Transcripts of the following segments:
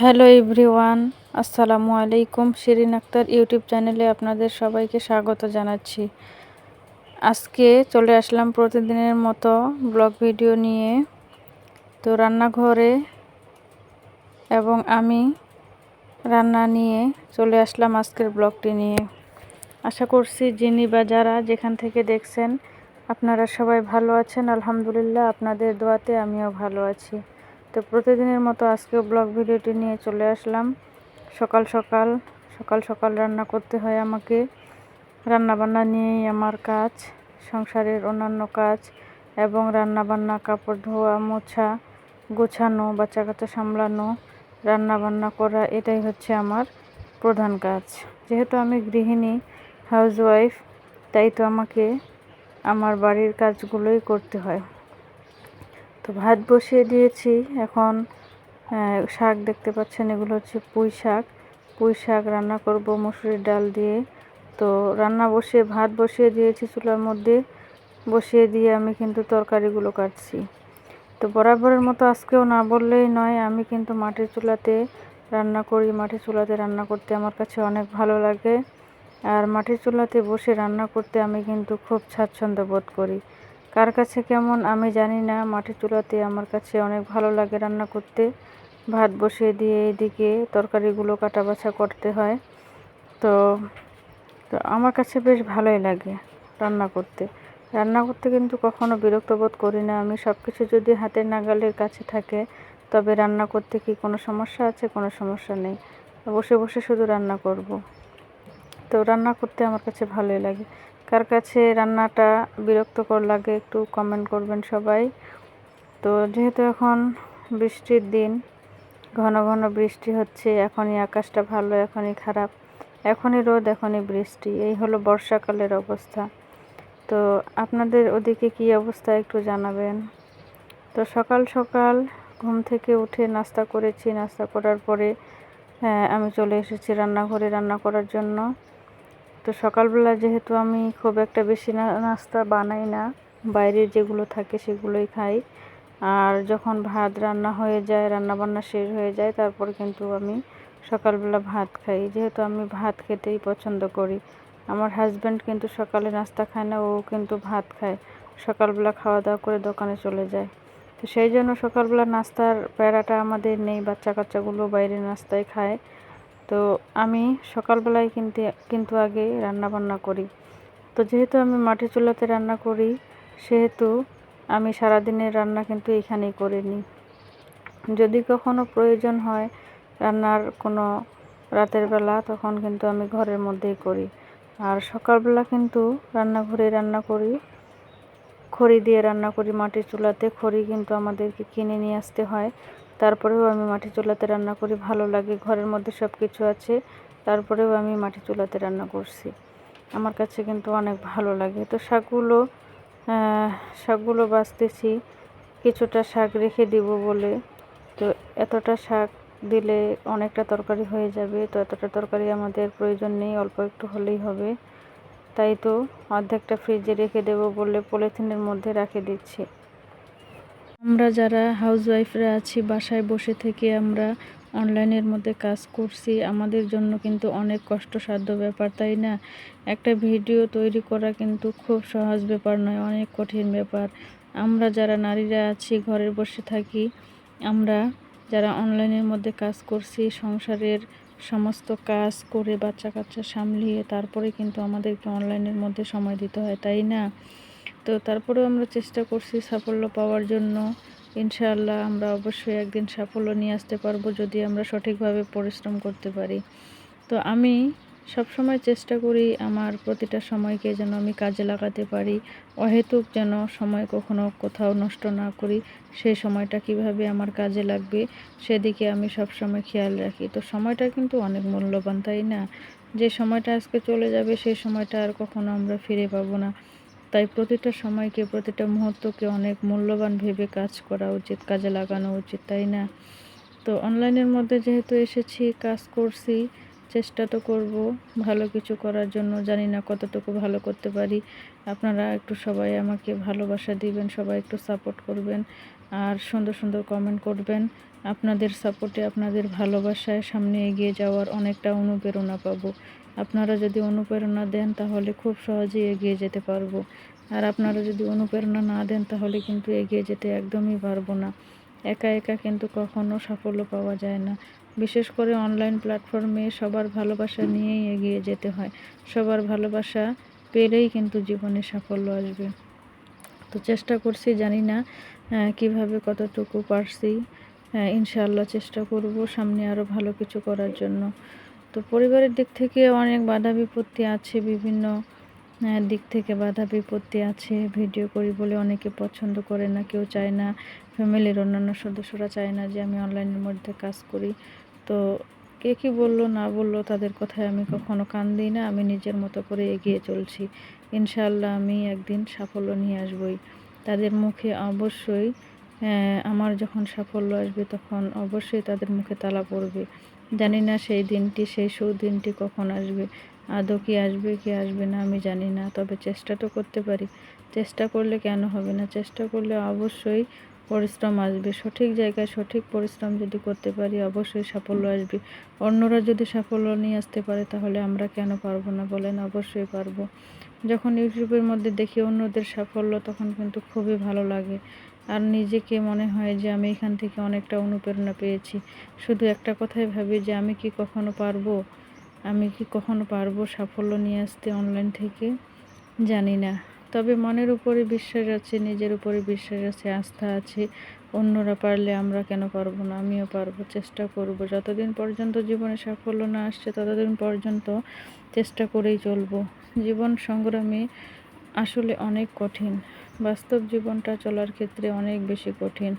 Hello everyone, আসসালামু আলাইকুম। Shirin Akter YouTube চ্যানেলে আপনাদের সবাইকে স্বাগত জানাচ্ছি। আজকে চলে আসলাম প্রতিদিনের মতো ব্লগ ভিডিও নিয়ে। তো রান্নাঘরে এবং আমি রান্না নিয়ে চলে আসলাম আজকের ব্লগটি নিয়ে। আশা করছি যিনি বা যারা যেখান থেকে দেখছেন আপনারা সবাই ভালো আছেন। আলহামদুলিল্লাহ, আপনাদের দোয়াতে আমিও ভালো আছি। তো প্রতিদিনের মতো আজকেও ব্লগ ভিডিওটি নিয়ে চলে আসলাম। সকাল সকাল রান্না করতে হয় আমাকে। রান্নাবান্না নিয়েই আমার কাজ, সংসারের অন্যান্য কাজ এবং রান্নাবান্না, কাপড় ধোয়া, মোছা, গোছানো, বাচ্চা কাচ্চা সামলানো, রান্নাবান্না করা, এটাই হচ্ছে আমার প্রধান কাজ। যেহেতু আমি গৃহিণী, হাউসওয়াইফ, তাই তো আমাকে আমার বাড়ির কাজগুলোই করতে হয়। তো ভাত বসিয়ে দিয়েছি। এখন শাক দেখতে পাচ্ছেন, এগুলো হচ্ছে পুঁই শাক রান্না করব মসুরির ডাল দিয়ে। তো ভাত বসিয়ে দিয়েছি চুলার মধ্যে। বসিয়ে দিয়ে আমি কিন্তু তরকারিগুলো কাটছি। তো বরাবরের মতো আজকেও না বললেই নয়, আমি কিন্তু মাটির চুলাতে রান্না করি। মাটির চুলাতে রান্না করতে আমার কাছে অনেক ভালো লাগে। আর মাটির চুলাতে বসে রান্না করতে আমি কিন্তু খুব স্বাচ্ছন্দ্য বোধ করি। কার কাছে কেমন আমি জানি না, মাটির চুলাতে আমার কাছে অনেক ভালো লাগে রান্না করতে। ভাত বসিয়ে দিয়ে এদিকে তরকারিগুলো কাটা বাছা করতে হয়। তো তো আমার কাছে বেশ ভালোই লাগে রান্না করতে কিন্তু কখনো বিরক্ত বোধ করি না আমি। সব কিছু যদি হাতের নাগালের কাছে থাকে তবে রান্না করতে কি কোনো সমস্যা আছে? কোনো সমস্যা নেই। বসে বসে শুধু রান্না করব। তো রান্না করতে আমার কাছে ভালোই লাগে। কার কাছে রান্নাটা বিরক্তকর লাগে একটু কমেন্ট করবেন সবাই। তো যেহেতু এখন বৃষ্টির দিন, ঘন ঘন বৃষ্টি হচ্ছে, এখনই আকাশটা ভালো, এখনই খারাপ, এখনই রোদ, এখনই বৃষ্টি, এই হলো বর্ষাকালের অবস্থা। তো আপনাদের ওদিকে কী অবস্থা একটু জানাবেন। তো সকাল ঘুম থেকে উঠে নাস্তা করেছি। নাস্তা করার পরে আমি চলে এসেছি রান্নাঘরে রান্না করার জন্য। তো সকালবেলা যেহেতু আমি খুব একটা বেশি নাস্তা বানাই না, বাইরের যেগুলো থাকে সেগুলোই খাই। আর যখন ভাত রান্না হয়ে যায়, রান্নাবান্না শেষ হয়ে যায়, তারপর কিন্তু আমি সকালবেলা ভাত খাই। যেহেতু আমি ভাত খেতেই পছন্দ করি। আমার হাজব্যান্ড কিন্তু সকালে নাস্তা খায় না, ও কিন্তু ভাত খায়। সকালবেলা খাওয়া দাওয়া করে দোকানে চলে যায়। তো সেই জন্য সকালবেলা নাস্তার প্যারাটা আমাদের নেই, বাচ্চা কাচ্চাগুলো বাইরে নাস্তায় খায়। তো আমি সকালবেলায় কিন্তু আগে রান্নাবান্না করি। তো যেহেতু আমি মাটির চুলাতে রান্না করি, সেহেতু আমি সারাদিনের রান্না কিন্তু এখানেই করে নিই। যদি কখনো প্রয়োজন হয় রান্নার কোনো রাতের বেলা, তখন কিন্তু আমি ঘরের মধ্যেই করি। আর সকালবেলা কিন্তু রান্নাঘরে রান্না করি, খড়ি দিয়ে রান্না করি মাটির চুলাতে। খড়ি কিন্তু আমাদেরকে কিনে নিয়ে আসতে হয়। তারপরেও আমি মাটির চুলাতে রান্না করি, ভালো লাগে। ঘরের মধ্যে সব কিছু আছে, তারপরেও আমি মাটির চুলাতে রান্না করছি। আমার কাছে কিন্তু অনেক ভালো লাগে। তো শাকগুলো বাছতেছি, কিছুটা শাক রেখে দিব বলে। তো এতটা শাক দিলে অনেকটা তরকারি হয়ে যাবে। তো এতটা তরকারি আমাদের প্রয়োজন নেই, অল্প একটু হলেই হবে। তাই তো অর্ধেকটা ফ্রিজে রেখে দেব বলে পলিথিনের মধ্যে রেখে দিচ্ছি। আমরা যারা হাউসওয়াইফরা আছি, বাসায় বসে থেকে আমরা অনলাইনের মধ্যে কাজ করছি, আমাদের জন্য কিন্তু অনেক কষ্টসাধ্য ব্যাপার, তাই না? একটা ভিডিও তৈরি করা কিন্তু খুব সহজ ব্যাপার নয়, অনেক কঠিন ব্যাপার। আমরা যারা নারীরা আছি, ঘরে বসে থাকি, আমরা যারা অনলাইনের মধ্যে কাজ করছি, সংসারের সমস্ত কাজ করে বাচ্চা কাচ্চা সামলিয়ে তারপরে কিন্তু আমাদেরকে অনলাইনের মধ্যে সময় দিতে হয়, তাই না? তো তারপরেও আমরা চেষ্টা করছি সাফল্য পাওয়ার জন্য। ইনশাআল্লাহ আমরা অবশ্যই একদিন সাফল্য নিয়ে আসতে পারবো, যদি আমরা সঠিকভাবে পরিশ্রম করতে পারি। তো আমি সবসময় চেষ্টা করি আমার প্রতিটা সময়কে যেন আমি কাজে লাগাতে পারি। অহেতুক যেন সময় কখনো কোথাও নষ্ট না করি। সেই সময়টা কিভাবে আমার কাজে লাগবে সেদিকে আমি সবসময় খেয়াল রাখি। তো সময়টা কিন্তু অনেক মূল্যবান, তাই না? যে সময়টা আজকে চলে যাবে সেই সময়টা আর কখনো আমরা ফিরে পাবো না। তাই প্রতিটা সময়কে, প্রতিটা মুহূর্তকে অনেক মূল্যবান ভেবে কাজ করা উচিত, কাজে লাগানো উচিত, তাই না? তো অনলাইনের মধ্যে যেহেতু এসেছি, কাজ করছি, চেষ্টা তো করব ভালো কিছু করার জন্য। জানি না কতটুকু ভালো করতে পারি। আপনারা একটু সবাই আমাকে ভালোবাসা দিবেন, সবাই একটু সাপোর্ট করবেন। আর সুন্দর সুন্দর কমেন্ট করবেন। আপনাদের সাপোর্টে, আপনাদের ভালোবাসায় সামনে এগিয়ে যাওয়ার অনেকটা অনুপ্রেরণা পাবো। আপনারা যদি অনুপ্রেরণা দেন তাহলে খুব সহজেই এগিয়ে যেতে পারবো। আর আপনারা যদি অনুপ্রেরণা না দেন তাহলে কিন্তু এগিয়ে যেতে একদমই পারবো না। একা একা কিন্তু কখনো সাফল্য পাওয়া যায় না। বিশেষ করে অনলাইন প্ল্যাটফর্মে সবার ভালোবাসা নিয়েই এগিয়ে যেতে হয়। সবার ভালোবাসা পেলেই কিন্তু জীবনে সাফল্য আসবে। তো চেষ্টা করছি, জানি না কিভাবে কতটুকু পারছি। ইনশাআল্লাহ চেষ্টা করব সামনে আরও ভালো কিছু করার জন্য। তো পরিবারের দিক থেকে অনেক বাধা বিপত্তি আছে, বিভিন্ন দিক থেকে বাধা বিপত্তি আছে। ভিডিও করি বলে অনেকে পছন্দ করে না, কেউ চায় না, ফ্যামিলির অন্যান্য সদস্যরা চায় না যে আমি অনলাইনের মধ্যে কাজ করি। তো কে কী বললো না বললো তাদের কথায় আমি কখনো কান দিই না। আমি নিজের মতো করে এগিয়ে চলছি। ইনশাআল্লাহ আমি একদিন সাফল্য নিয়ে আসবই। তাদের মুখে অবশ্যই আমার যখন সাফল্য আসবে তখন অবশ্যই তাদের মুখে তালা পড়বে। জানি না সেই দিনটি, সেই সুদিনটি কখন আসবে। আদৌ কি আসবে কি আসবে না আমি জানি না, তবে চেষ্টা তো করতে পারি। চেষ্টা করলে কেন হবে না, চেষ্টা করলে অবশ্যই পরিশ্রম আসবে। সঠিক জায়গায় সঠিক পরিশ্রম যদি করতে পারি অবশ্যই সাফল্য আসবে। অন্যরা যদি সাফল্য নিয়ে আসতে পারে তাহলে আমরা কেন পারবো না বলেন? অবশ্যই পারবো। যখন ইউটিউবের মধ্যে দেখি অন্যদের সাফল্য তখন কিন্তু খুবই ভালো লাগে। আর নিজেকে মনে হয় যে আমি এখান থেকে অনেকটা অনুপ্রেরণা পেয়েছি। শুধু একটা কথাই ভাবি যে আমি কি কখনো পারবো, আমি কি কখনো পারবো সাফল্য নিয়ে আসতে অনলাইন থেকে? জানি না। তবে মনের উপরে বিশ্বাস আছে, নিজের উপরে বিশ্বাস আছে, আস্থা আছে। অন্যরা পারলে আমরা কেন পারবো না? আমিও পারবো, চেষ্টা করব। যতদিন পর্যন্ত জীবনে সাফল্য না আসছে ততদিন পর্যন্ত চেষ্টা করেই চলবো। জীবন সংগ্রামে আসলে অনেক কঠিন। বাস্তব জীবনটা চলার ক্ষেত্রে অনেক বেশি কঠিন।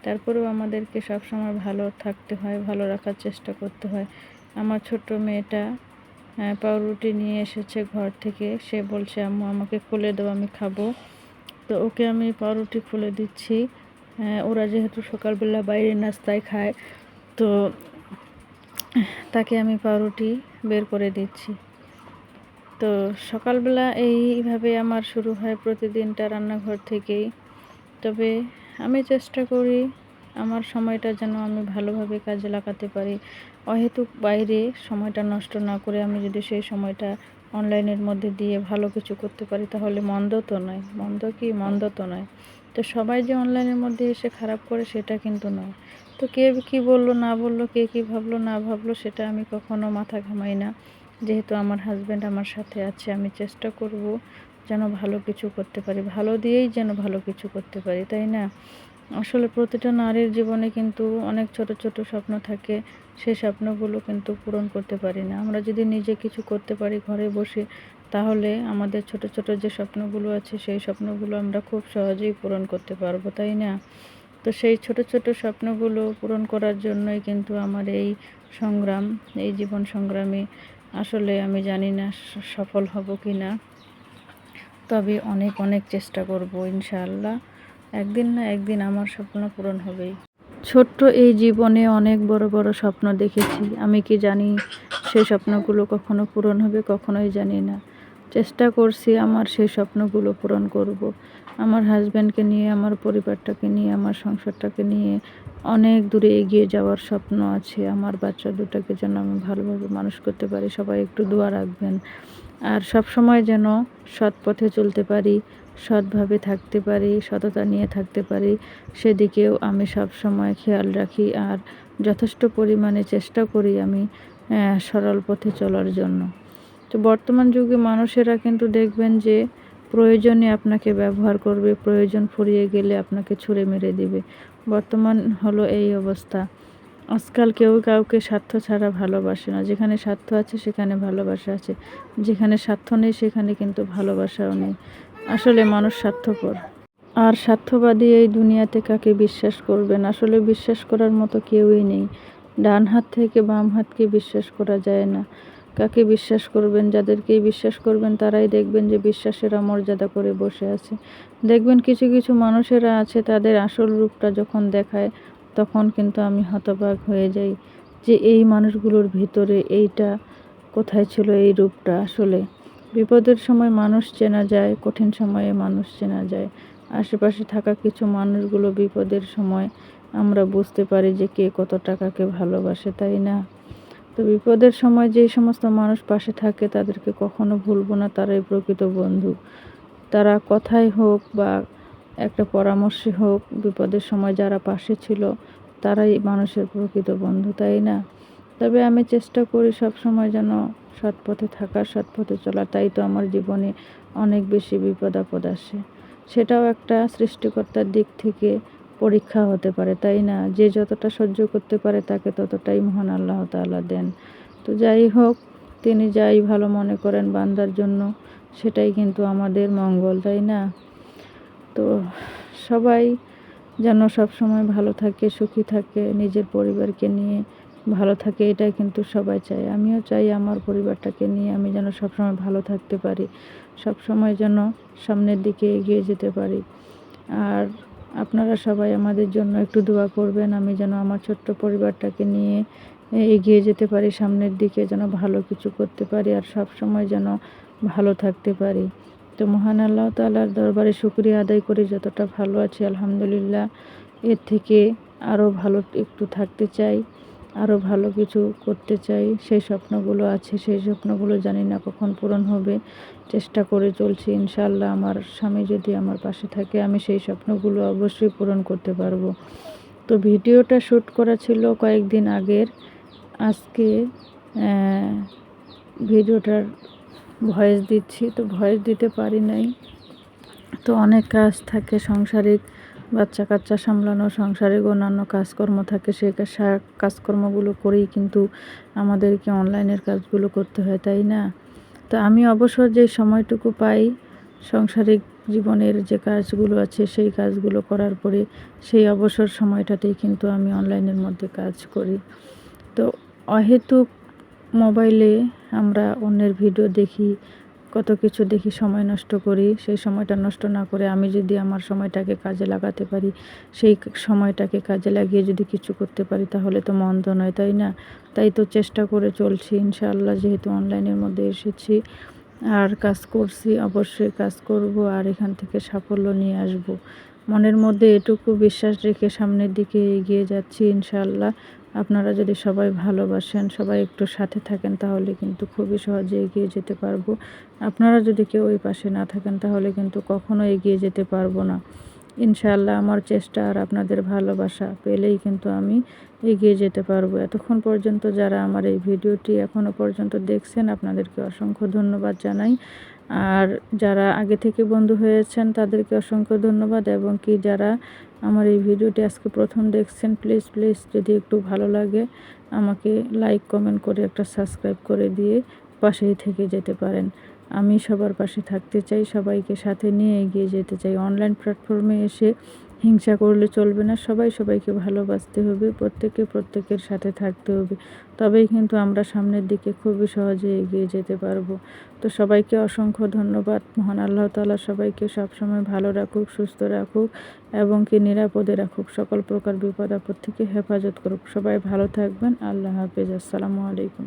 তারপরেও আমাদেরকে সবসময় ভালো থাকতে হয়, ভালো রাখার চেষ্টা করতে হয়। আমার ছোট্ট মেয়েটা পাউরুটি নিয়ে এসেছে ঘর থেকে। সে বলছে আম্মু আমাকে খুলে দাও, আমি খাবো। তো ওকে আমি পাউরুটি খুলে দিচ্ছি। ওরা যেহেতু সকালবেলা বাইরে নাস্তায় খায়, তো তাকে আমি পাউরুটি বের করে দিচ্ছি। তো সকালবেলা এইভাবে আমার শুরু হয় প্রতিদিনটা রান্নাঘর থেকেই। তবে আমি চেষ্টা করি আমার সময়টা যেন আমি ভালোভাবে কাজে লাগাতে পারি। অহেতুক বাইরে সময়টা নষ্ট না করে আমি যদি সেই সময়টা অনলাইনের মধ্যে দিয়ে ভালো কিছু করতে পারি তাহলে মন্দ তো নয়। মন্দ তো নয়। তো সবাই যে অনলাইনের মধ্যে এসে খারাপ করে সেটা কিন্তু নয়। তো কে কী বললো না বললো, কে কী ভাবলো না ভাবলো সেটা আমি কখনো মাথা ঘামাই না। যেহেতু আমার হাজব্যান্ড আমার সাথে আছে, আমি চেষ্টা করব যেন ভালো কিছু করতে পারি, ভালো দিয়েই যেন ভালো কিছু করতে পারি, তাই না? আসলে প্রতিটা নারীর জীবনে কিন্তু অনেক ছোট ছোট স্বপ্ন থাকে, সেই স্বপ্নগুলো কিন্তু পূরণ করতে পারি না। আমরা যদি নিজে কিছু করতে পারি ঘরে বসে তাহলে আমাদের ছোট ছোট যে স্বপ্নগুলো আছে সেই স্বপ্নগুলো আমরা খুব সহজেই পূরণ করতে পারবো, তাই না? তো সেই ছোট ছোট স্বপ্নগুলো পূরণ করার জন্যই কিন্তু আমার এই সংগ্রাম, এই জীবন সংগ্রামে। আসলে আমি জানি না সফল হব কি না, তবে অনেক অনেক চেষ্টা করব। ইনশাআল্লাহ একদিন না একদিন আমার স্বপ্ন পূরণ হবেই। ছোট্ট এই জীবনে অনেক বড় বড় স্বপ্ন দেখেছি, আমি কি জানি সেই স্বপ্নগুলো কখনো পূরণ হবে? কখনোই জানি না। চেষ্টা করছি আমার সেই স্বপ্নগুলো পূরণ করব। আমার হাজব্যান্ডকে নিয়ে, আমার পরিবারটাকে নিয়ে, আমার সংসারটাকে নিয়ে অনেক দূরে এগিয়ে যাওয়ার স্বপ্ন আছে। আমার বাচ্চা দুটাকে যেন আমি ভালোভাবে মানুষ করতে পারি। সবাই একটু দোয়া রাখবেন। আর সব সময় যেন সৎ পথে চলতে পারি, সৎভাবে থাকতে পারি, সততা নিয়ে থাকতে পারি, সেদিকেও আমি সব সময় খেয়াল রাখি। আর যথেষ্ট পরিমাণে চেষ্টা করি আমি সরল পথে চলার জন্য। তো বর্তমান যুগে মানুষেরা কিন্তু দেখবেন যে প্রয়োজনে আপনাকে ব্যবহার করবে, প্রয়োজন ফুরিয়ে গেলে আপনাকে ছুঁড়ে মেরে দিবে। বর্তমান হলো এই অবস্থা। আজকাল কেউ কাউকে স্বার্থ ছাড়া ভালোবাসে না। যেখানে স্বার্থ আছে সেখানে ভালোবাসা আছে, যেখানে স্বার্থ নেই সেখানে কিন্তু ভালোবাসাও নেই। আসলে মানুষ স্বার্থপর। আর স্বার্থবাদী এই দুনিয়াতে কাকে বিশ্বাস করবেন? আসলে বিশ্বাস করার মতো কেউই নেই। ডান হাত থেকে বাম হাতকে বিশ্বাস করা যায় না। কাকে বিশ্বাস করবেন? যাদেরকেই বিশ্বাস করবেন তারাই দেখবেন যে বিশ্বাসের অমর্যাদা করে বসে আছে। দেখবেন কিছু কিছু মানুষেরা আছে তাদের আসল রূপটা যখন দেখায় তখন কিন্তু আমি হতবাক হয়ে যাই যে এই মানুষগুলোর ভিতরে এইটা কোথায় ছিল, এই রূপটা। আসলে বিপদের সময় মানুষ চেনা যায়, কঠিন সময়ে মানুষ চেনা যায়। আশেপাশে থাকা কিছু মানুষগুলো বিপদের সময় আমরা বুঝতে পারি যে কে কত টাকাকে ভালোবাসে, তাই না? তো বিপদের সময় যে সমস্ত মানুষ পাশে থাকে তাদেরকে কখনো ভুলবো না, তারাই প্রকৃত বন্ধু। তারা কথাই হোক বা একটা পরামর্শে হোক, বিপদের সময় যারা পাশে ছিল তারাই মানুষের প্রকৃত বন্ধু, তাই না? তবে আমি চেষ্টা করি সব সময় যেন সৎ পথে থাকার, সৎ পথে চলার। তাই তো আমার জীবনে অনেক বেশি বিপদ আপদ আসে। সেটাও একটা সৃষ্টিকর্তার দিক থেকে পরীক্ষা হতে পারে, তাই না? যে যতটা সহ্য করতে পারে তাকে ততটাই মহান আল্লাহ তাআলা দেন। তো যাই হোক, তিনি যাই ভালো মনে করেন বান্দার জন্য সেটাই কিন্তু আমাদের মঙ্গল, তাই না? তো সবাই যেন সব সময় ভালো থাকে, সুখী থাকে, নিজের পরিবারকে নিয়ে ভালো থাকে, এটাই কিন্তু সবাই চায়। আমিও চাই আমার পরিবারটাকে নিয়ে আমি যেন সবসময় ভালো থাকতে পারি, সব সময় যেন সামনের দিকে এগিয়ে যেতে পারি। আর আপনারা সবাই আমাদের জন্য একটু দোয়া করবেন, আমি যেন আমার ছোট্ট পরিবারটাকে নিয়ে এগিয়ে যেতে পারি, সামনের দিকে যেন ভালো কিছু করতে পারি আর সব সময় যেন ভালো থাকতে পারি। তো মহান আল্লাহ তাআলার দরবারে শুকরিয়া আদায় করি, যতটা ভালো আছি আলহামদুলিল্লাহ। এর থেকে আরও ভালো একটু থাকতে চাই, আরও ভালো কিছু করতে চাই। সেই স্বপ্নগুলো আছে, সেই স্বপ্নগুলো জানি না কখন পূরণ হবে, চেষ্টা করে চলছি ইনশাআল্লাহ। আমার স্বামী যদি আমার পাশে থাকে আমি সেই স্বপ্নগুলো অবশ্যই পূরণ করতে পারবো। তো ভিডিওটা শ্যুট করা ছিল কয়েকদিন আগের, আজকে ভিডিওটার ভয়েস দিচ্ছি, তো ভয়েস দিতে পারি নাই। তো অনেক কাজ থাকে সাংসারিক, বাচ্চা কাচ্চা সামলানো, সংসারিক অন্যান্য কাজকর্ম থাকে, সেই কাজকর্মগুলো করেই কিন্তু আমাদেরকে অনলাইনের কাজগুলো করতে হয়, তাই না? তো আমি অবসর যে সময়টুকু পাই সংসারিক জীবনের যে কাজগুলো আছে সেই কাজগুলো করার পরে সেই অবসর সময়টাতেই কিন্তু আমি অনলাইনের মধ্যে কাজ করি। তো অহেতুক মোবাইলে আমরা অন্যের ভিডিও দেখি, কত কিছু দেখি, সময় নষ্ট করি। সেই সময়টা নষ্ট না করে আমি যদি আমার সময়টাকে কাজে লাগাতে পারি, সেই সময়টাকে কাজে লাগিয়ে যদি কিছু করতে পারি তাহলে তো মন্দ নয়, তাই না? তাই তো চেষ্টা করে চলছি ইনশাআল্লাহ। যেহেতু অনলাইনের মধ্যে এসেছি আর কাজ করছি, অবশ্যই কাজ করব আর এখান থেকে সাফল্য নিয়ে আসব। মনের মধ্যে এটুকু বিশ্বাস রেখে সামনের দিকে এগিয়ে যাচ্ছি ইনশাআল্লাহ। আপনারা যদি সবাই ভালোবাসেন, সবাই একটু সাথে থাকেন তাহলে কিন্তু খুবই সহজে এগিয়ে যেতে পারবো। আপনারা যদি কেউ ওই পাশে না থাকেন তাহলে কিন্তু কখনো এগিয়ে যেতে পারবো না ইনশাআল্লাহ। আমার চেষ্টা আর আপনাদের ভালোবাসা পেলেই কিন্তু আমি এগিয়ে যেতে পারবো। এতক্ষণ পর্যন্ত যারা আমার এই ভিডিওটি এখনও পর্যন্ত দেখছেন আপনাদেরকে অসংখ্য ধন্যবাদ জানাই। আর যারা আগে থেকে বন্ধু হয়েছেন তাদেরকে অসংখ্য ধন্যবাদ, এবং কি যারা আমার এই ভিডিওটি আজকে প্রথম দেখছেন প্লিজ প্লিজ যদি একটু ভালো লাগে আমাকে লাইক কমেন্ট করে একটা সাবস্ক্রাইব করে দিয়ে পাশেই থেকে যেতে পারেন। আমি সবার পাশে থাকতে চাই, সবাইকে সাথে নিয়ে এগিয়ে যেতে চাই। অনলাইন প্ল্যাটফর্মে এসে হিংসা করলে চলবে না, সবাই সবাইকে ভালোবাসতে হবে, প্রত্যেকে প্রত্যেকের সাথে থাকতে হবে, তবেই কিন্তু আমরা সামনের দিকে খুবই সহজে এগিয়ে যেতে পারবো। তো সবাইকে অসংখ্য ধন্যবাদ। মহান আল্লাহ তাআলা সবাইকে সবসময় ভালো রাখুক, সুস্থ রাখুক এবং কি নিরাপদে রাখুক, সকল প্রকার বিপদ আপদ থেকে হেফাজত করুক। সবাই ভালো থাকবেন। আল্লাহ হাফেজ। আসসালামু আলাইকুম।